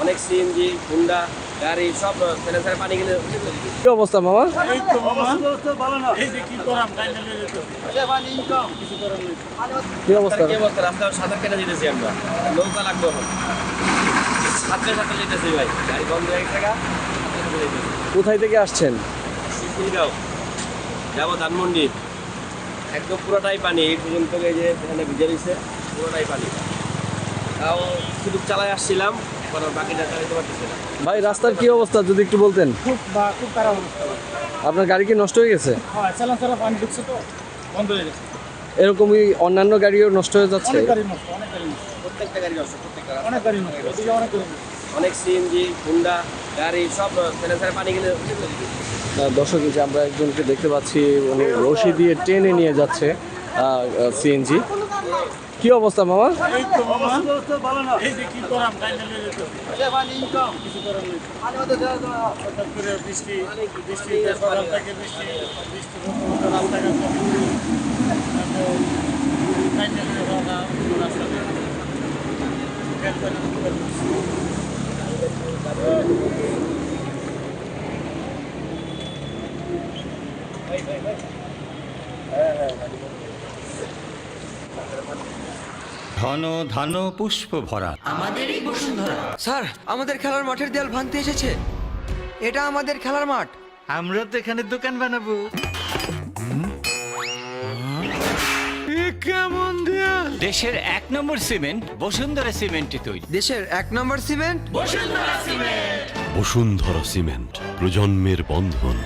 অনেক CNG Honda গাড়ি সব ফেলে পানি গেলে। কি অবস্থা মামা? এই তো অবস্থা ভালো না। এই যে কি করাম টাইম লেগে যেত। কিছু করার নেই। কি অবস্থা? কি অবস্থা? রাস্তা সাঁতার কেটে যেতেছি আমরা, নৌকা লাগবে এখন। সাঁতরে সাঁতরে যেতেছি ভাই, গাড়ি বন্ধ হয়ে গেছে। কোথায় থেকে আসছেন? শিশিরগাঁও যাবো ধানমন্ডি, একদম পুরোটাই পানি। এই পর্যন্ত এই যে এখানে ভিজে রয়েছে পুরোটাই পানি। তাও শুধু চালায় আসছিলাম, এখন আর বাকিটা চালাইতে পারতেছি না। ভাই রাস্তার কি অবস্থা যদি একটু বলতেন? খুব খারাপ অবস্থা। আপনার গাড়ি কি নষ্ট হয়ে গেছে? হ্যাঁ, চালান পানি ঢুকছে তো বন্ধ হয়ে গেছে। এরকমই অন্যান্য গাড়িও নষ্ট হয়ে যাচ্ছে? অনেক গাড়ি নষ্ট, অনেক গাড়ি নষ্ট, প্রত্যেকটা গাড়ি নষ্ট, প্রত্যেকটা অনেক গাড়ি নষ্ট, ওদিকে অনেক গাড়ি নষ্ট। অনেক সিএনজি হুন্ডা গাড়ি সব ফেলে পানি গেলে। দর্শক এই যে আমরা একজনকে দেখতে পাচ্ছি, উনি রশি দিয়ে টেনে নিয়ে যাচ্ছে সিএনজি। কি অবস্থা মামা? এই তো অবস্থা ভালো না। এই যে কি করাম টাইম লেগে যেত। কিছু করার নেই। হঠাৎ করে বৃষ্টি সকাল থেকে বৃষ্টি রাস্তাঘাট টাইম লেগে রাস্তা ঘন ধান পুষ্প ভরা। আমাদেরই বসুন্ধরা। স্যার, আমাদের খেলার মাঠের দেয়াল ভাঙতে এসেছে। এটা আমাদের খেলার মাঠ। আমরা তো এখানে দোকান বানাবো। কেমন দেয়াল? দেশের 1 নম্বর সিমেন্ট বসুন্ধরা সিমেন্টে তৈরি। দেশের 1 নম্বর সিমেন্ট বসুন্ধরা সিমেন্ট, প্রজন্মের বন্ধন।